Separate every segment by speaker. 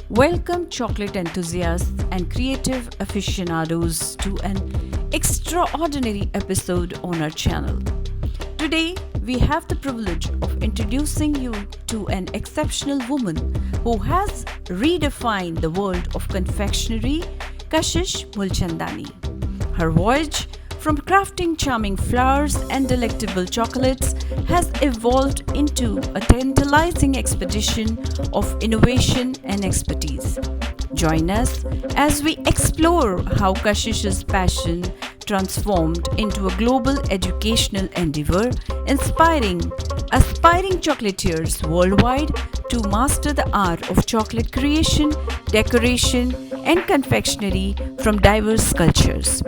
Speaker 1: Welcome, chocolate enthusiasts and creative aficionados, to an extraordinary episode on our channel. Today, we have the privilege of introducing you to an exceptional woman who has redefined the world of confectionery, Kashish Mulchandani. Her voyage from crafting charming flowers and delectable chocolates has evolved into a tantalizing expedition of innovation and expertise. Join us as we explore how Kashish's passion transformed into a global educational endeavor, inspiring aspiring chocolatiers worldwide to master the art of chocolate creation, decoration, and confectionery from diverse cultures.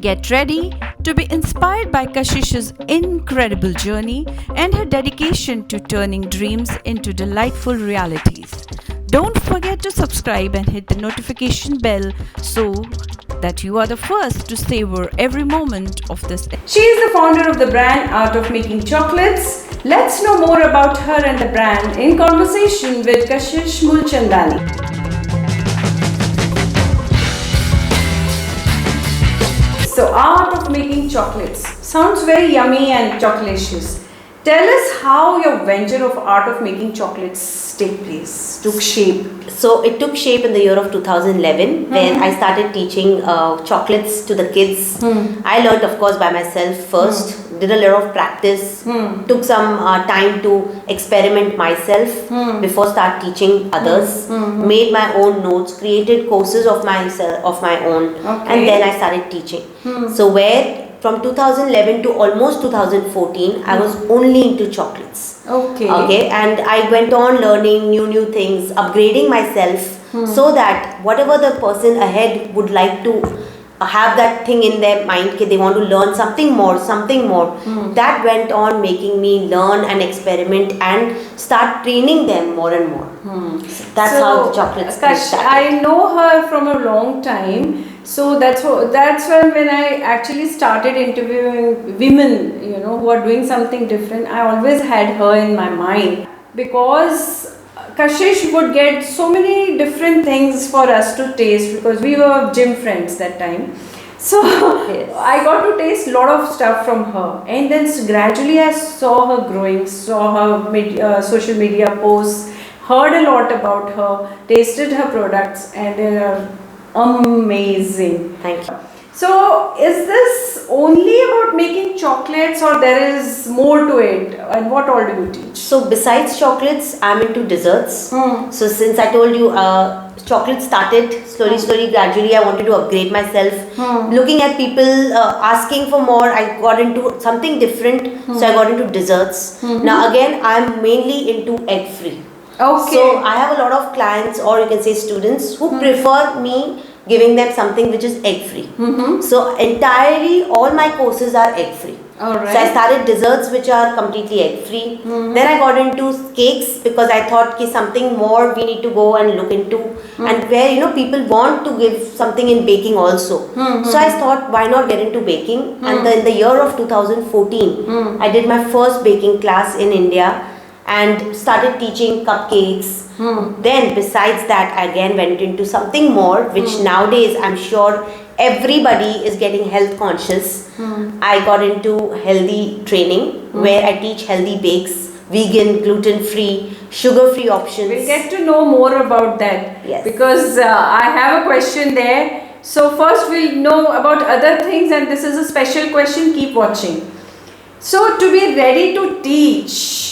Speaker 1: Get ready to be inspired by Kashish's incredible journey and her dedication to turning dreams into delightful realities. Don't forget to subscribe and hit the notification bell so that you are the first to savor every moment of this. She is the founder of the brand Art of Making Chocolates. Let's know more about her and the brand in conversation with Kashish Mulchandani. So, Art of Making Chocolates sounds very yummy and chocolatious. Tell us how your venture of Art of Making Chocolates took shape.
Speaker 2: So it took shape in the year of 2011 when I started teaching chocolates to the kids. I learned, of course, by myself first, did a lot of practice, took some time to experiment myself before start teaching others, made my own notes, created courses of my own, and then I started teaching. So where from 2011 to almost 2014, I was only into chocolates. Okay, and I went on learning new things, upgrading myself so that whatever the person ahead would like to have that thing in their mind, that they want to learn something more, that went on making me learn and experiment and start training them more and more. That's how the chocolates started.
Speaker 1: I know her from a long time. So that's when I actually started interviewing women, who are doing something different. I always had her in my mind because Kashish would get so many different things for us to taste because we were gym friends that time. So yes. I got to taste a lot of stuff from her, and then gradually I saw her growing, saw her social media posts, heard a lot about her, tasted her products, and amazing.
Speaker 2: Thank you.
Speaker 1: So, is this only about making chocolates or there is more to it? And what all do you teach?
Speaker 2: So, besides chocolates, I'm into desserts. So, since I told you, chocolate started slowly, gradually, I wanted to upgrade myself. Looking at people asking for more, I got into something different. So, I got into desserts. Now, again, I'm mainly into egg-free.
Speaker 1: Okay.
Speaker 2: So I have a lot of clients, or you can say students, who prefer me giving them something which is egg free. So entirely all my courses are egg free.
Speaker 1: Alright.
Speaker 2: So I started desserts which are completely egg free. Then I got into cakes because I thought something more we need to go and look into, and where people want to give something in baking also. So I thought, why not get into baking? And in the year of 2014 I did my first baking class in India and started teaching cupcakes. Then besides that, I again went into something more, which nowadays I'm sure everybody is getting health conscious. I got into healthy training where I teach healthy bakes, vegan, gluten-free, sugar-free options.
Speaker 1: We'll get to know more about that.
Speaker 2: Yes.
Speaker 1: Because I have a question there. So first we'll know about other things, and this is a special question. Keep watching. So to be ready to teach,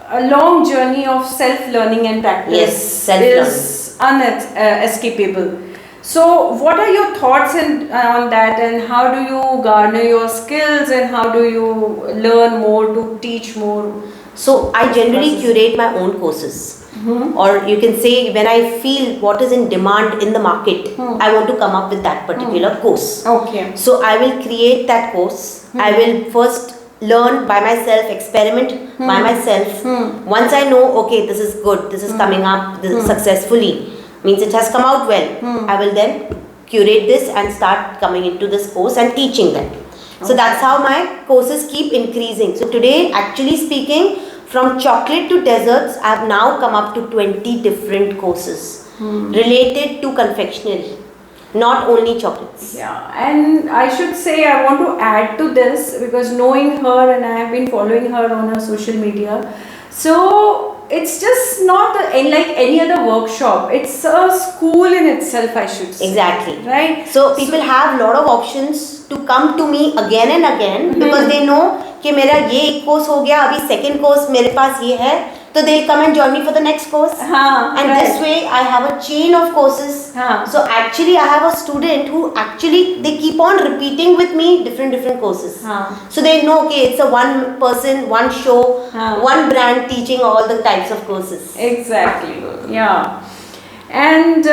Speaker 1: a long journey of self-learning and practice is unescapable. So what are your thoughts on that, and how do you garner your skills, and how do you learn more to teach more?
Speaker 2: So I generally curate my own courses. Or you can say, when I feel what is in demand in the market, I want to come up with that particular course.
Speaker 1: Okay.
Speaker 2: So I will create that course. I will first learn by myself, experiment by myself. Once I know, okay, this is good, this is coming up, this is successfully, means it has come out well, I will then curate this and start coming into this course and teaching them. So that's how my courses keep increasing. So today, actually speaking, from chocolate to desserts, I have now come up to 20 different courses. related to confectionery, not only chocolates.
Speaker 1: Yeah, and I should say I want to add to this because knowing her and I have been following her on her social media. So it's just not like any other workshop. It's a school in itself, I should say.
Speaker 2: Exactly.
Speaker 1: Right?
Speaker 2: So people have a lot of options to come to me again and again because they know कि मेरा ये एक course हो गया, अभी second course मेरे पास ये है, so they'll come and join me for the next course. And this way I have a chain of courses. So actually I have a student who actually they keep on repeating with me different courses. So they know okay, it's a one person, one show, one brand teaching all the types of courses.
Speaker 1: Exactly. Yeah. And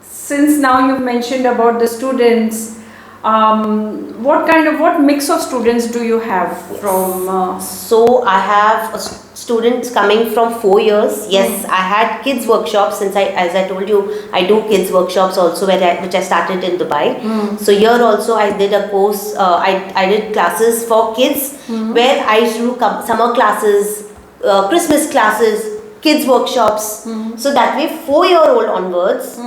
Speaker 1: since now you've mentioned about the students, what mix of students do you have from?
Speaker 2: So I have students coming from 4 years. Yes, I had kids workshops since as I told you, I do kids workshops also which I started in Dubai. So here also I did a course. I did classes for kids where I used to do summer classes, Christmas classes, kids workshops. So that way 4-year-old onwards.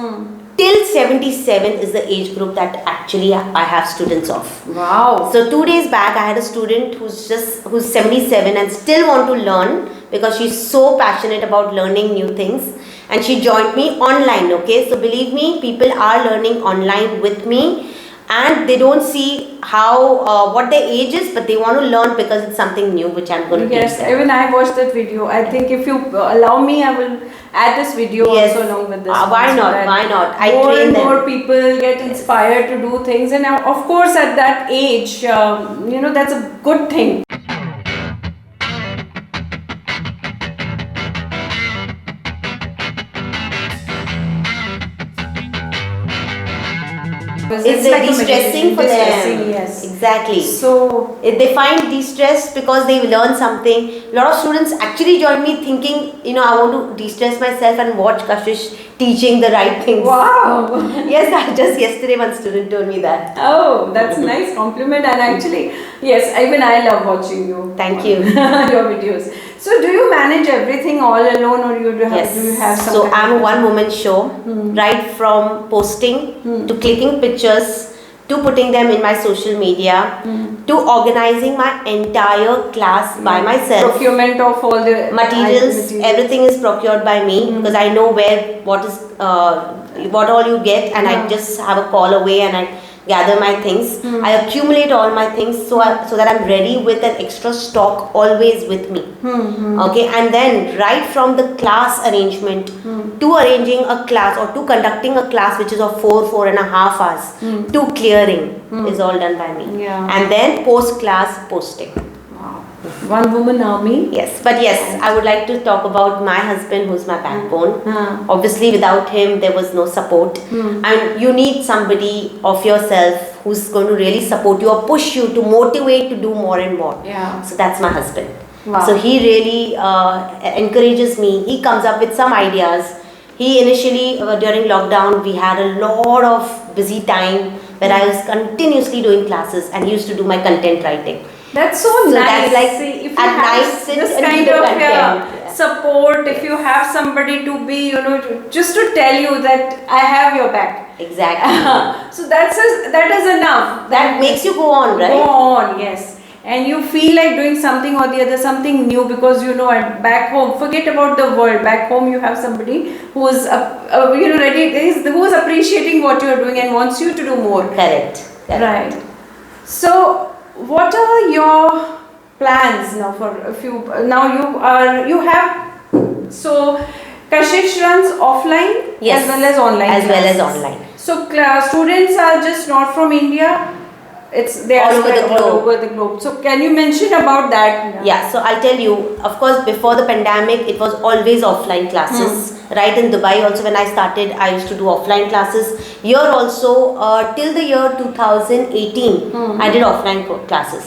Speaker 2: Till 77 is the age group that actually I have students of.
Speaker 1: Wow.
Speaker 2: So 2 days back I had a student who's 77 and still want to learn because she's so passionate about learning new things, and she joined me online. Okay, so believe me, people are learning online with me and they don't see how what their age is, but they want to learn because it's something new which I'm going to teach them.
Speaker 1: Yes, even I watched that video. I think if you allow me, I will add this video also along with this.
Speaker 2: Why not? Why not? I
Speaker 1: more
Speaker 2: train
Speaker 1: and
Speaker 2: them.
Speaker 1: more people get inspired to do things, and now, of course, at that age, that's a good thing.
Speaker 2: It's like de-stressing for them.
Speaker 1: Yes.
Speaker 2: Exactly.
Speaker 1: So
Speaker 2: they find de-stress because they learn something. A lot of students actually join me thinking, I want to de-stress myself and watch Kashish teaching the right things.
Speaker 1: Wow.
Speaker 2: Yes, just yesterday one student told me that.
Speaker 1: Oh, that's a nice compliment. And actually, yes, even I love watching you.
Speaker 2: Thank you.
Speaker 1: Your videos. So do you manage everything all alone, or do you have some?
Speaker 2: So I'm a one-woman show, right from posting to clicking pictures to putting them in my social media to organizing my entire class by myself.
Speaker 1: Procurement of all the
Speaker 2: materials, everything is procured by me because I know what all you get, and I just have a call away and I gather my things. I accumulate all my things so that I'm ready with an extra stock always with me. Okay, and then right from the class arrangement to arranging a class or to conducting a class which is of 4.5 hours to clearing is all done by me.
Speaker 1: Yeah.
Speaker 2: And then post-class posting.
Speaker 1: One woman army.
Speaker 2: Yes, but yes, I would like to talk about my husband who's my backbone. Obviously without him there was no support, and you need somebody of yourself who's going to really support you or push you to motivate to do more and more.
Speaker 1: Yeah.
Speaker 2: So that's my husband.
Speaker 1: Wow.
Speaker 2: So he really encourages me. He comes up with some ideas. He initially during lockdown we had a lot of busy time where I was continuously doing classes, and he used to do my content writing.
Speaker 1: That's so nice.
Speaker 2: That's like
Speaker 1: if you
Speaker 2: at
Speaker 1: have
Speaker 2: night
Speaker 1: this kind of support, if you have somebody to be, just to tell you that I have your back.
Speaker 2: Exactly.
Speaker 1: So that is enough.
Speaker 2: That makes you go on, right?
Speaker 1: Go on, yes. And you feel like doing something or the other, something new, because at back home, forget about the world. Back home, you have somebody who is who is appreciating what you are doing and wants you to do more.
Speaker 2: Correct.
Speaker 1: Right. So, what are your plans now for a few? Now you have. So, Kashish runs offline as well as online.
Speaker 2: As well as online.
Speaker 1: So, students are just not from India. They are all over the globe. So can you mention about that?
Speaker 2: Yeah, so I'll tell you, of course before the pandemic it was always offline classes. Right in Dubai also when I started I used to do offline classes. Here also till the year 2018 I did offline classes.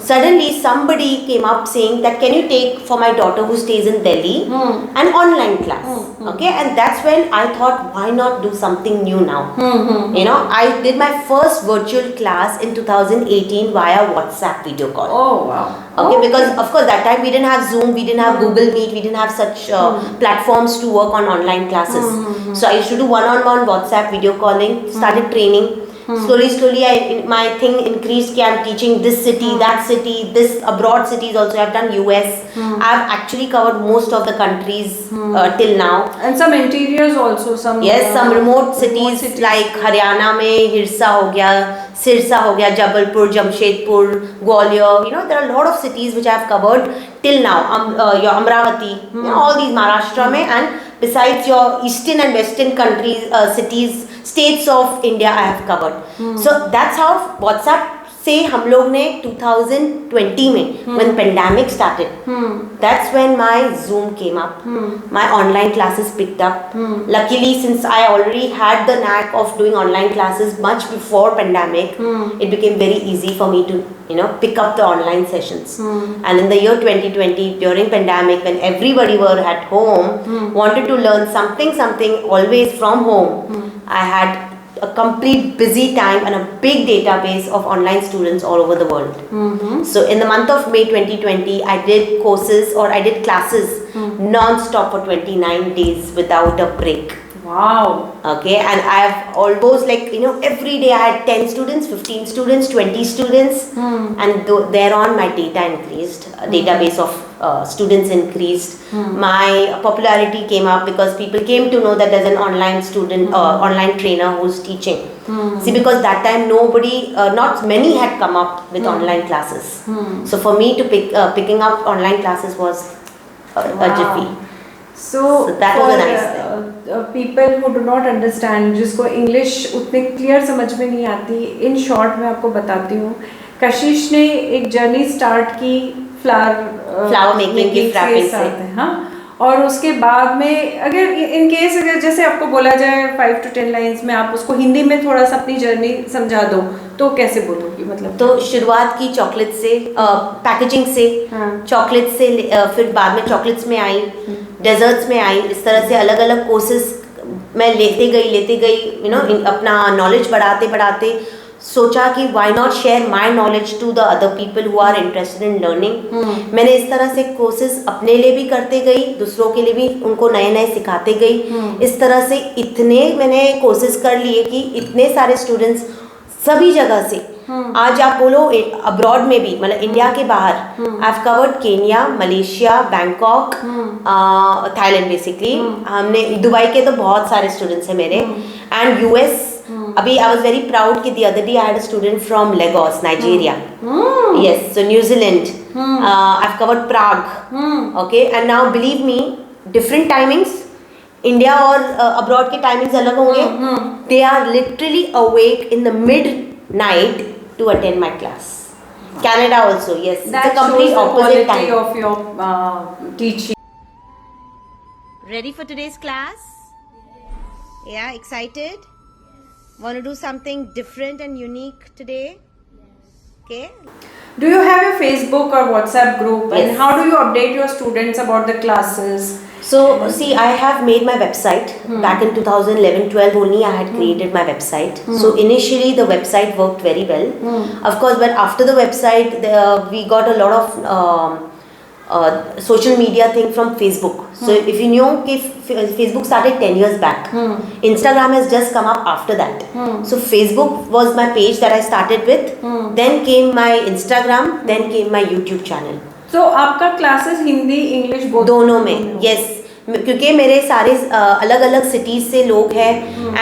Speaker 2: Suddenly somebody came up saying that can you take for my daughter who stays in Delhi an online class. Okay, and that's when I thought why not do something new now. I did my first virtual class in 2018 via WhatsApp video call.
Speaker 1: Oh wow.
Speaker 2: Okay, because of course that time we didn't have Zoom, we didn't have Google Meet, we didn't have such platforms to work on one-on-one online classes. So I used to do one-on-one WhatsApp video calling, started training. Slowly my thing increased. I'm teaching this city, that city, this abroad cities also. I've done US. I've actually covered most of the countries till now.
Speaker 1: And some interiors also. Some
Speaker 2: remote cities like Haryana में हिरसा हो गया, सिरसा हो गया, Jabalpur, Jamshedpur, Gwalior. There are a lot of cities which I have covered till now. Your Amravati, all these Maharashtra में, and besides your eastern and western countries, cities, states of India I have covered. So that's how WhatsApp से हम लोग ने 2020 में when pandemic started, that's when my Zoom came up, my online classes picked up. Luckily, since I already had the knack of doing online classes much before pandemic, it became very easy for me to pick up the online sessions. And in the year 2020, during pandemic, when everybody were at home, wanted to learn something always from home, I had a complete busy time and a big database of online students all over the world. So in the month of May 2020, I did courses or I did classes non-stop for 29 days without a break.
Speaker 1: Wow.
Speaker 2: Okay, and I've almost every day I had 10 students, 15 students, 20 students, and thereon my data increased, database of students increased. My popularity came up because people came to know that there's an online student, online trainer who's teaching. See, because that time not many had come up with online classes. So for me to picking up online classes was a jiffy.
Speaker 1: So
Speaker 2: that was a nice thing.
Speaker 1: People who do not understand, जिसको English उतने clear समझ में नहीं आती, in short मैं आपको बताती हूँ. कशिश ने एक जर्नी स्टार्ट की फ्लावर
Speaker 2: मेकिंग गिफ्ट रैपिंग से,
Speaker 1: हाँ, और उसके बाद में अगर जैसे आपको बोला जाए 5 to 10 लाइंस में आप उसको हिंदी में थोड़ा सा अपनी जर्नी समझा दो, तो कैसे बोलोगी? मतलब
Speaker 2: तो शुरुआत की चॉकलेट से, पैकेजिंग से, चॉकलेट से, फिर बाद में चॉकलेट्स में आई, डेजर्ट्स में आई. इस तरह से अलग अलग कोर्सेज मैं लेते गई अपना नॉलेज बढ़ाते सोचा कि why not share my knowledge to the other people who are interested in learning. मैंने इस तरह से कोर्सेज अपने लिए भी करते गई, दूसरों के लिए भी उनको नए सिखाते गई. इस तरह से इतने मैंने कोर्सेज कर लिए कि इतने सारे स्टूडेंट्स सभी जगह से, आज आप बोलो अब्रॉड में भी, मतलब इंडिया के बाहर, आई have covered Kenya, Malaysia, Bangkok, Thailand. Basically हमने दुबई के तो बहुत सारे स्टूडेंट्स हैं मेरे, एंड यूएस. अभी आई वाज वेरी प्राउड कि the other day I had a student from Lagos, Nigeria. Yes, so New Zealand. I have covered Prague. Okay, and now believe me, different timings. India और abroad के timings अलग होंगे. They are literally awake in the midnight to attend my class. Canada also, yes.
Speaker 1: That
Speaker 2: it's a complete opposite time
Speaker 1: of your teaching.
Speaker 2: Ready for today's class? Yeah, excited? Want to do something different and unique today? Okay.
Speaker 1: Do you have a Facebook or WhatsApp group?
Speaker 2: Yes.
Speaker 1: And how do you update your students about the classes?
Speaker 2: So, see, I have made my website back in 2011-12 only. I had created my website. So initially the website worked very well. Of course, but after the website, we got a lot of social media thing from Facebook. So if you know, Facebook started 10 years back. Instagram has just come up after that. So Facebook was my page that I started with. Then came my Instagram. Then came my YouTube channel.
Speaker 1: So आपका classes Hindi English
Speaker 2: दोनों में? Yes, क्योंकि मेरे सारे अलग अलग cities से लोग हैं,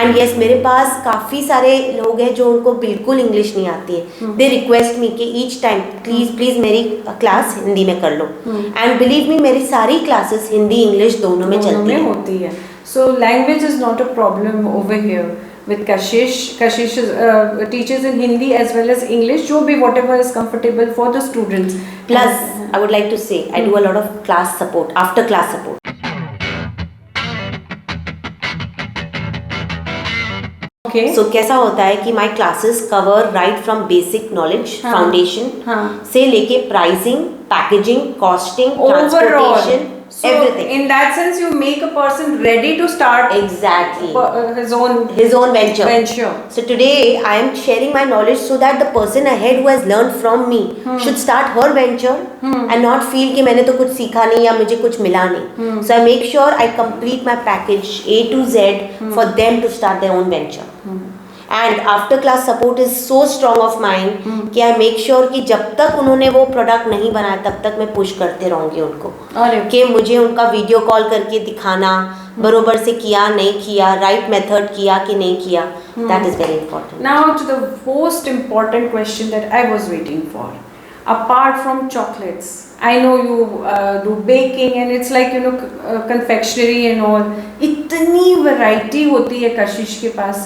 Speaker 2: एंड यस मेरे पास काफ़ी सारे लोग हैं जो उनको बिल्कुल इंग्लिश नहीं आती है. दे रिक्वेस्ट मी कि ईच टाइम प्लीज़ मेरी क्लास हिंदी में कर लो, एंड बिलीव मी मेरी सारी क्लासेस हिंदी इंग्लिश दोनों में चलती
Speaker 1: होती है. So language is not a problem over here with Kashish. Kashish teaches in Hindi as well as English, जो भी whatever is comfortable for the students.
Speaker 2: Plus, I would like to say, I do a lot of class support, after class support.
Speaker 1: Okay.
Speaker 2: So कैसा होता है कि my classes cover right from basic knowledge, foundation, से लेके pricing, packaging, costing, transportation,
Speaker 1: So
Speaker 2: everything.
Speaker 1: In that sense, you make a person ready to start
Speaker 2: Exactly
Speaker 1: his own
Speaker 2: venture. So today I am sharing my knowledge so that the person ahead who has learned from me should start her venture and not feel कि मैंने तो कुछ सीखा नहीं या मुझे कुछ मिला नहीं. So I make sure I complete my package A to Z for them to start their own venture. And after class support is so strong of mine कि I make sure कि जब तक उन्होंने वो प्रोडक्ट नहीं बनाया तब तक मैं पुश करते रहूँगी उनको कि मुझे उनका वीडियो कॉल करके दिखाना बरोबर से किया नहीं किया, राइट मेथड किया कि नहीं किया. That is very important.
Speaker 1: Now to the most important question that I was waiting for. Apart from chocolates, I know you do baking and it's like confectionery and all. इतनी variety होती है कशिश के पास.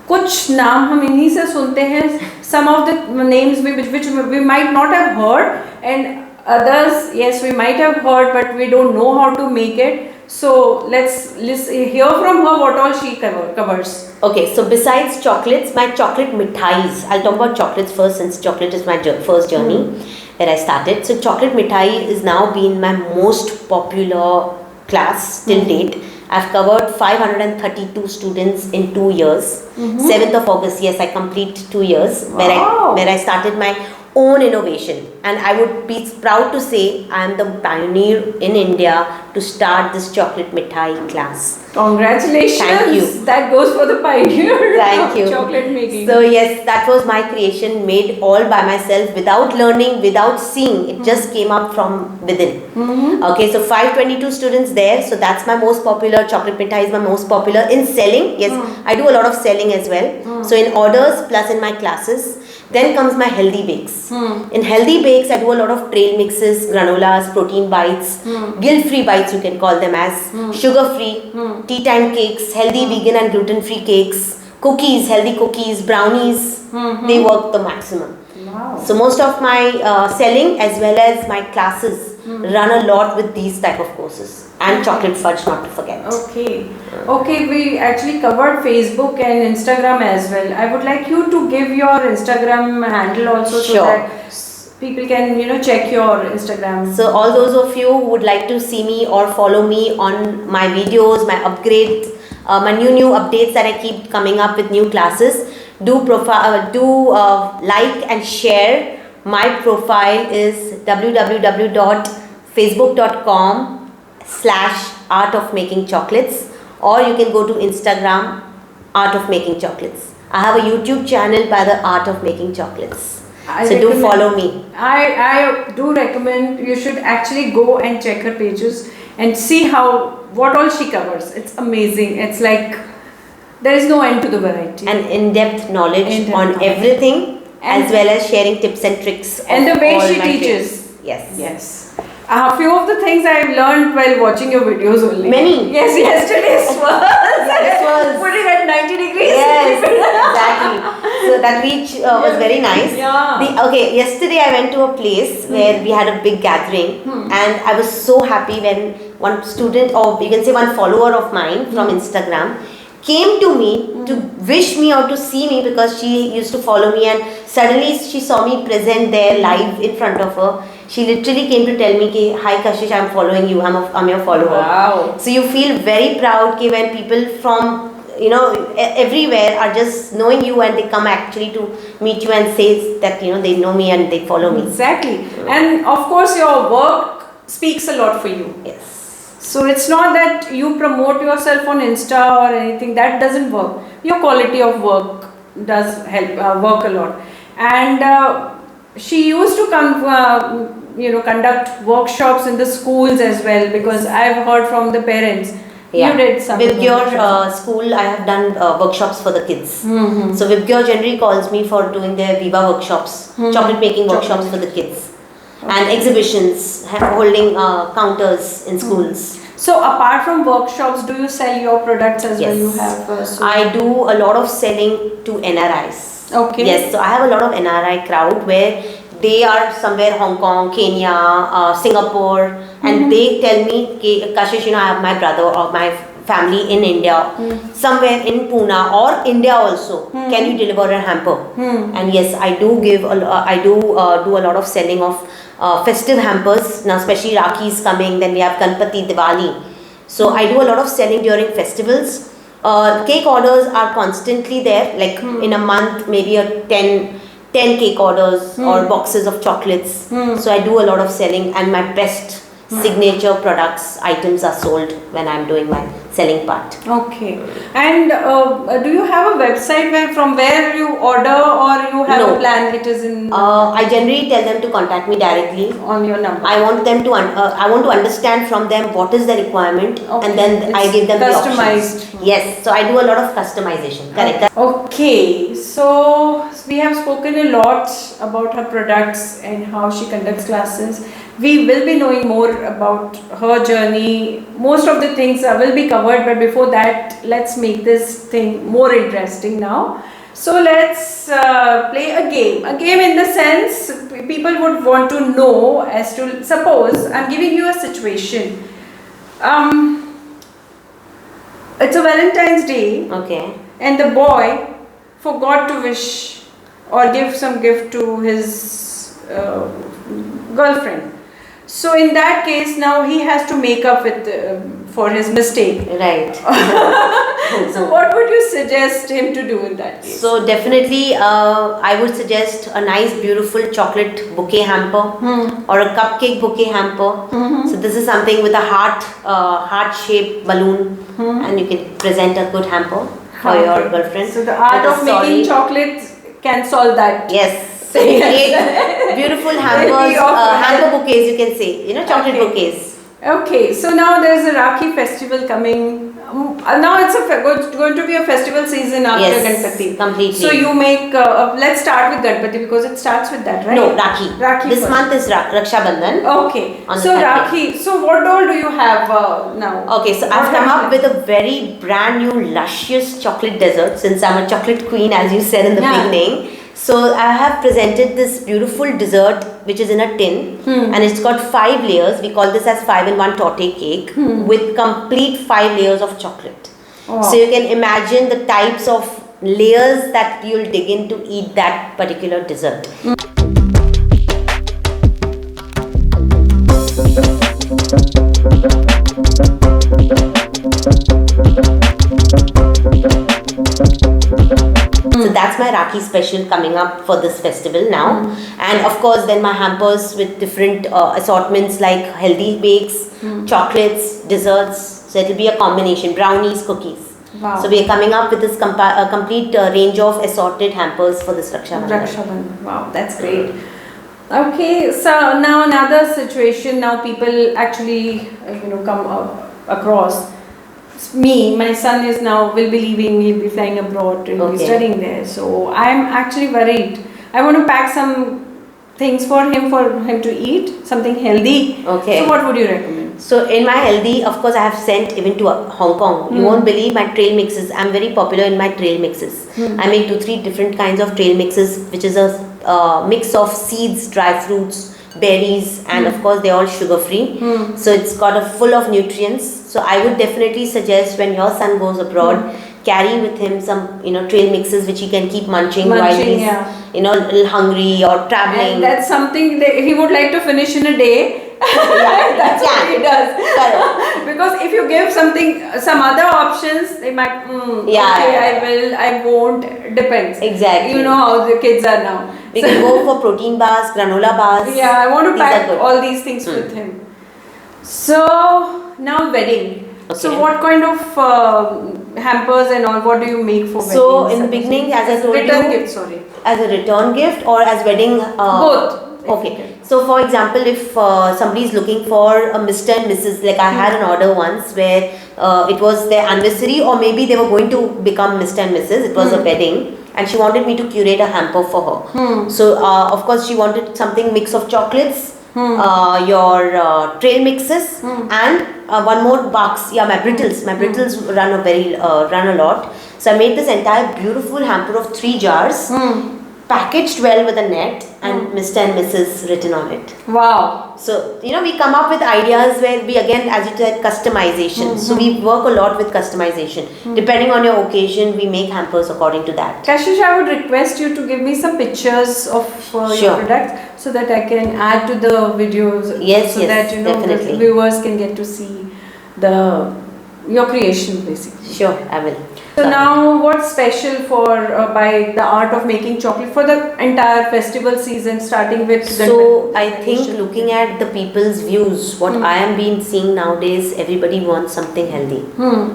Speaker 1: कुछ नाम हम इन्हीं से सुनते हैं. Some of the names which we might not have heard, and others yes we might have heard but we don't know how to make it. So let's hear from her what all she covers.
Speaker 2: Okay, so besides chocolates, my chocolate mithais. I'll talk about chocolates first since chocolate is my first journey that I started. So chocolate mithai is now been my most popular class till date. I've covered 532 students in 2 years. 7th of August, yes, I complete 2 years where I started my own innovation, and I would be proud to say I am the pioneer in India to start this chocolate mithai class.
Speaker 1: Congratulations!
Speaker 2: Thank you.
Speaker 1: That goes for the pioneer.
Speaker 2: Thank you.
Speaker 1: Chocolate making.
Speaker 2: So yes, that was my creation, made all by myself, without learning, without seeing. It just came up from within. Okay, so 522 students there. So that's my most popular. Chocolate mithai is my most popular in selling. Yes, I do a lot of selling as well. So in orders plus in my classes. Then comes my healthy bakes. In healthy bakes, I do a lot of trail mixes, granolas, protein bites, guilt-free bites you can call them as, sugar-free, tea time cakes, healthy vegan and gluten-free cakes, cookies, healthy cookies, brownies. They work the maximum.
Speaker 1: Wow.
Speaker 2: So most of my selling as well as my classes run a lot with these type of courses. And chocolate fudge, not to forget.
Speaker 1: Okay, we actually covered Facebook and Instagram as well. I would like you to give your Instagram handle also so that people can check your Instagram.
Speaker 2: So all those of you who would like to see me or follow me on my videos, my upgrades, my new updates that I keep coming up with new classes, do like and share. My profile is www.facebook.com/art of making chocolates, or you can go to Instagram art of making chocolates. I have a YouTube channel by the art of making chocolates. Do follow me.
Speaker 1: I do recommend you should actually go and check her pages and see what all she covers. It's amazing. It's like there is no end to the variety
Speaker 2: and in-depth knowledge on everything, as well as sharing tips and tricks
Speaker 1: and the way she teaches. Yes. Few of the things I've learned while watching your videos only.
Speaker 2: Many.
Speaker 1: Yes, yesterday's was putting at 90 degrees.
Speaker 2: Yes, exactly. So that reach was very nice. Yesterday I went to a place where we had a big gathering, and I was so happy when one student, or you can say one follower of mine from Instagram, came to me to wish me or to see me because she used to follow me, and suddenly she saw me present there live in front of her. She literally came to tell me ki, hi Kashish, I'm following you, I'm your follower.
Speaker 1: Wow.
Speaker 2: So you feel very proud ki when people from everywhere are just knowing you and they come actually to meet you and say that they know me and they follow me.
Speaker 1: Exactly. And of course your work speaks a lot for you.
Speaker 2: Yes.
Speaker 1: So it's not that you promote yourself on Insta or anything, that doesn't work. Your quality of work does help work a lot. And she used to conduct workshops in the schools as well, because I've heard from the parents.
Speaker 2: Yeah.
Speaker 1: You did some
Speaker 2: with your school, I have done workshops for the kids. So Vibgyor generally calls me for doing their Viva workshops, chocolate making workshops for the kids. And exhibitions, holding counters in schools.
Speaker 1: So apart from workshops, do you sell your products as well? You have
Speaker 2: I do a lot of selling to NRIs.
Speaker 1: Okay.
Speaker 2: Yes, so I have a lot of NRI crowd where they are somewhere Hong Kong, Kenya, Singapore, and they tell me, Kashish, I have my brother or my family in India, somewhere in Pune or India also, can you deliver a hamper? And yes, I do do a lot of selling of festive hampers. Now especially Rakhi is coming, then we have Ganpati, Diwali. So I do a lot of selling during festivals. Cake orders are constantly there, like in a month maybe a 10 cake orders or boxes of chocolates. So I do a lot of selling, and my best signature products items are sold when I'm doing my selling part.
Speaker 1: Okay. And do you have a website from where you order, or you have a plan? It is in.
Speaker 2: I generally tell them to contact me directly
Speaker 1: on your number.
Speaker 2: I want them to. I want to understand from them what is the requirement, and then I give them
Speaker 1: customized.
Speaker 2: The options. Yes. So I do a lot of customization. Correct.
Speaker 1: Okay. So we have spoken a lot about her products and how she conducts classes. We will be knowing more about her journey. Most of the things will be covered, but before that, let's make this thing more interesting now. So let's play a game. A game in the sense people would want to know as to, suppose I'm giving you a situation. It's a Valentine's Day.
Speaker 2: Okay.
Speaker 1: And the boy forgot to wish or give some gift to his girlfriend. So in that case, now he has to make up with for his mistake.
Speaker 2: Right.
Speaker 1: So what would you suggest him to do in that case?
Speaker 2: So definitely, I would suggest a nice, beautiful chocolate bouquet hamper or a cupcake bouquet hamper. So this is something with a heart-shaped balloon, and you can present a good hamper for your girlfriend.
Speaker 1: So the art of making chocolates can solve that.
Speaker 2: Yes. So you create beautiful hampers, hamper bouquets, you can say, chocolate bouquets.
Speaker 1: Okay, so now there is a Rakhi festival coming. Now it's going to be a festival season after Ganpati.
Speaker 2: Completely.
Speaker 1: So you make, let's start with Ganpati because it starts with that, right?
Speaker 2: No, Rakhi. This month is Raksha Bandhan.
Speaker 1: Okay. So Rakhi, so what all do you have now?
Speaker 2: Okay, so I've come up with a very brand new luscious chocolate dessert, since I'm a chocolate queen, as you said in the beginning. So I have presented this beautiful dessert which is in a tin, and it's got 5 layers. We call this as 5-in-1 torte cake with complete 5 layers of chocolate. So you can imagine the types of layers that you'll dig in to eat that particular dessert. So that's my Rakhi special coming up for this festival now. And of course then my hampers with different assortments like healthy bakes, chocolates, desserts. So it will be a combination, brownies, cookies.
Speaker 1: Wow.
Speaker 2: So we are coming up with this complete range of assorted hampers for this Raksha Bandhan.
Speaker 1: Wow, that's great. Okay, so now another situation, now people actually come across. My son is now will be leaving, he'll be flying abroad, he'll be studying there. So I'm actually worried. I want to pack some things for him to eat, something healthy.
Speaker 2: Okay.
Speaker 1: So what would you recommend?
Speaker 2: So in my healthy, of course I have sent even to Hong Kong. You won't believe my trail mixes. I'm very popular in my trail mixes. I make 2-3 different kinds of trail mixes, which is a mix of seeds, dry fruits, berries, and of course they're all sugar free. So it's got a full of nutrients. So I would definitely suggest when your son goes abroad, carry with him some trail mixes which he can keep munching while he's a little hungry or traveling.
Speaker 1: And that's something that he would like to finish in a day. That's what he does. Because if you give some other options, they might I won't, depends.
Speaker 2: Exactly.
Speaker 1: You know how the kids are now.
Speaker 2: We can go for protein bars, granola bars.
Speaker 1: Yeah, I want to pack all these things with him. So now wedding.
Speaker 2: Okay.
Speaker 1: So what kind of hampers and all, what do you make for weddings?
Speaker 2: So in the beginning, as I told
Speaker 1: return gift, sorry.
Speaker 2: As a return gift or as wedding?
Speaker 1: Both.
Speaker 2: Okay. So for example, if somebody is looking for a Mr. and Mrs. like I had an order once where it was their anniversary, or maybe they were going to become Mr. and Mrs. It was a wedding, and she wanted me to curate a hamper for her. So of course she wanted something mix of chocolates, your trail mixes, and one more box. Yeah, my brittles. My brittles run a lot. So I made this entire beautiful hamper of 3 jars, packaged well with a net. and Mr. and Mrs. written on it.
Speaker 1: Wow.
Speaker 2: So, we come up with ideas where we, again, as you said, customization. So we work a lot with customization. Depending on your occasion, we make hampers according to that.
Speaker 1: Kashish, I would request you to give me some pictures of your products so that I can add to the videos.
Speaker 2: Yes,
Speaker 1: so that
Speaker 2: definitely.
Speaker 1: the viewers can get to see your creation basically.
Speaker 2: Sure, I will.
Speaker 1: So now, what's special for by the art of making chocolate for the entire festival season, starting with?
Speaker 2: So I think looking at the people's views, what I am been seeing nowadays, everybody wants something healthy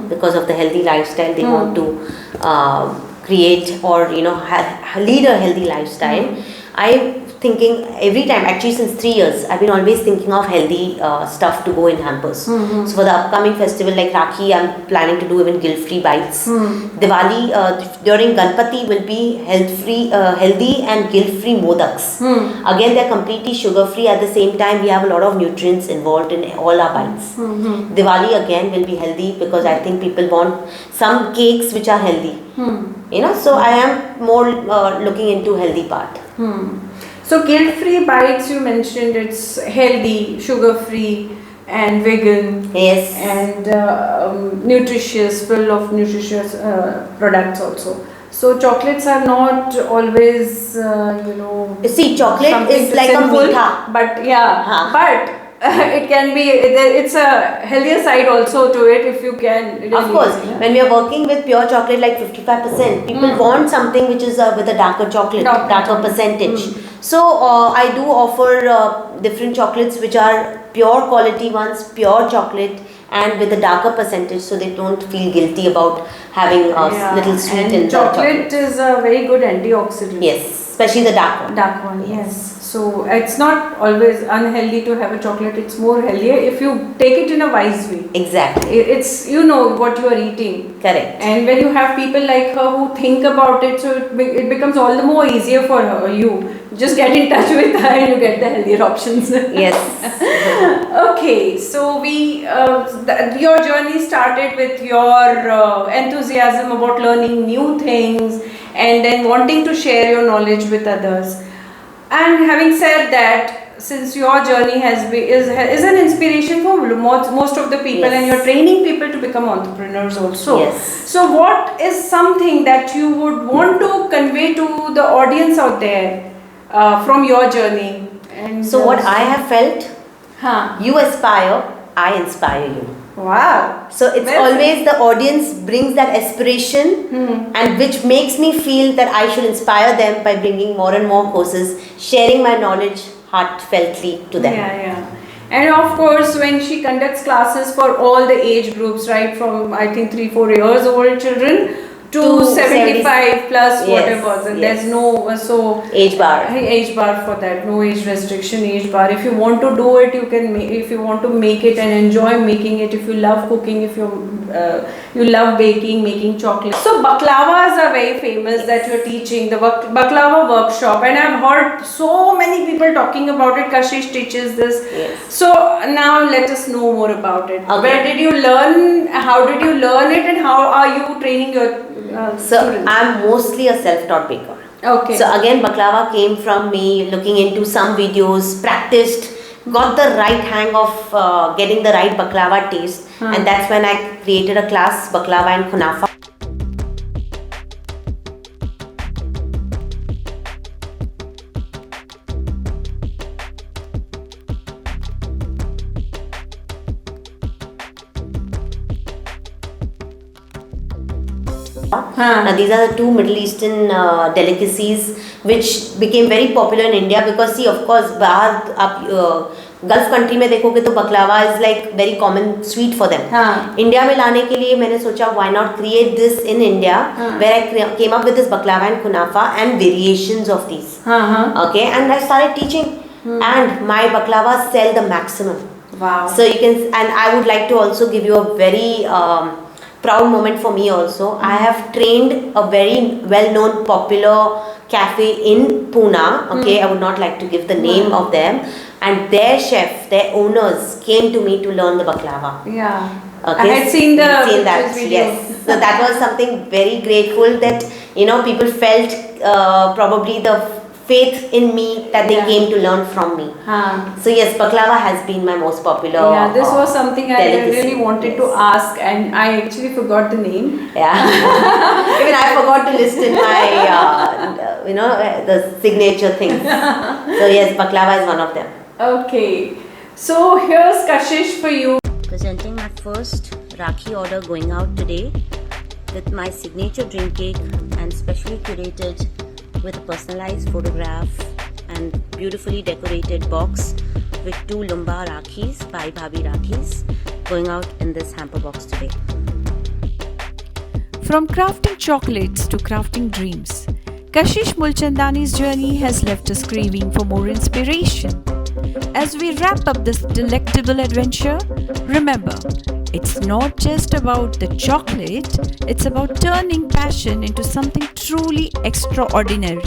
Speaker 2: because of the healthy lifestyle they want to create or lead a healthy lifestyle. I thinking every time, actually since 3 years, I've been always thinking of healthy stuff to go in hampers. So for the upcoming festival like Rakhi, I'm planning to do even guilt-free bites. Diwali during Ganpati will be healthy and guilt-free modaks. Again, they're completely sugar-free. At the same time, we have a lot of nutrients involved in all our bites. Diwali again will be healthy because I think people want some cakes which are healthy. So I am more looking into healthy part.
Speaker 1: So guilt-free bites, you mentioned it's healthy, sugar-free and vegan.
Speaker 2: Yes.
Speaker 1: And nutritious, full of nutritious products also. So chocolates are not always,
Speaker 2: See, chocolate is like
Speaker 1: simple,
Speaker 2: a mitha.
Speaker 1: But but it can be, it's a healthier side also to it if you can.
Speaker 2: Of course, when we are working with pure chocolate like 55%, people want something which is with a darker chocolate, darker percentage. So I do offer different chocolates which are pure quality ones, pure chocolate and with a darker percentage, so they don't feel guilty about having a little sweet in the chocolate.
Speaker 1: Is a very good antioxidant.
Speaker 2: Yes, especially the dark one.
Speaker 1: Dark one, yes. So it's not always unhealthy to have a chocolate. It's more healthier if you take it in a wise way.
Speaker 2: Exactly.
Speaker 1: It's what you are eating.
Speaker 2: Correct.
Speaker 1: And when you have people like her who think about it, so it becomes all the more easier for you. Just get in touch with her and you get the healthier options.
Speaker 2: Yes.
Speaker 1: Okay, so your journey started with your enthusiasm about learning new things and then wanting to share your knowledge with others. And having said that, since your journey is an inspiration for most of the people, and you're training people to become entrepreneurs also.
Speaker 2: Yes.
Speaker 1: So what is something that you would want to convey to the audience out there from your journey? And
Speaker 2: so what I have felt, you aspire, I inspire you.
Speaker 1: Wow.
Speaker 2: So it's always the audience brings that aspiration and which makes me feel that I should inspire them by bringing more and more courses, sharing my knowledge heartfeltly to them.
Speaker 1: Yeah. And of course, when she conducts classes for all the age groups, right, from I think 3-4 years old children to 75 plus, whatever. And there's no
Speaker 2: age bar
Speaker 1: for that. No age restriction, age bar. If you want to do it, you can. If you want to make it and enjoy making it, if you love cooking, if you love baking, making chocolate. So baklavas are very famous that you're teaching, the baklava workshop, and I've heard so many people talking about it. Kashish teaches this.
Speaker 2: Yes.
Speaker 1: So now let us know more about it.
Speaker 2: Okay.
Speaker 1: Where did you learn? How did you learn it, and how are you training your
Speaker 2: So I'm mostly a self-taught baker.
Speaker 1: Okay.
Speaker 2: So again, baklava came from me looking into some videos, practiced, got the right hang of getting the right baklava taste, and that's when I created a class, baklava and kunafa. Now these are the two Middle Eastern delicacies which became very popular in India because see, of course, बाहर आप Gulf country में देखोगे तो baklava is like very common sweet for them. India में लाने के लिए मैंने सोचा why not create this in India, where I came up with this baklava and kunafa and variations of these. Okay, and I started teaching, and my baklavas sell the maximum.
Speaker 1: Wow.
Speaker 2: So you can, and I would like to also give you a very proud moment for me also. I have trained a very well-known popular cafe in Pune. Okay, I would not like to give the name of them. And their chef, their owners came to me to learn the baklava.
Speaker 1: Yeah.
Speaker 2: Okay.
Speaker 1: I had seen that.
Speaker 2: Video. Yes. So that was something very grateful that people felt probably the faith in me that they came to learn from me. So yes, baklava has been my most popular.
Speaker 1: Yeah, this was something I
Speaker 2: delicacy.
Speaker 1: really wanted to ask, and I actually forgot the name.
Speaker 2: Yeah, even I forgot to list in my the signature things. So yes, baklava is one of them.
Speaker 1: Okay, so here's Kashish for you.
Speaker 2: Presenting my first Rakhi order going out today with my signature drink cake and specially curated with a personalized photograph and beautifully decorated box with 2 Lumba Rakhis, Bhai Bhabhi Rakhis going out in this hamper box today.
Speaker 1: From crafting chocolates to crafting dreams, Kashish Mulchandani's journey has left us craving for more inspiration. As we wrap up this delectable adventure, remember, it's not just about the chocolate, it's about turning passion into something truly extraordinary.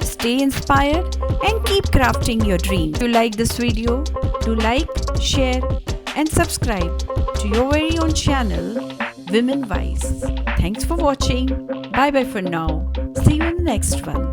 Speaker 1: Stay inspired and keep crafting your dream. If you like this video, do like, share and subscribe to your very own channel, Womenwise. Thanks for watching. Bye bye for now. See you in the next one.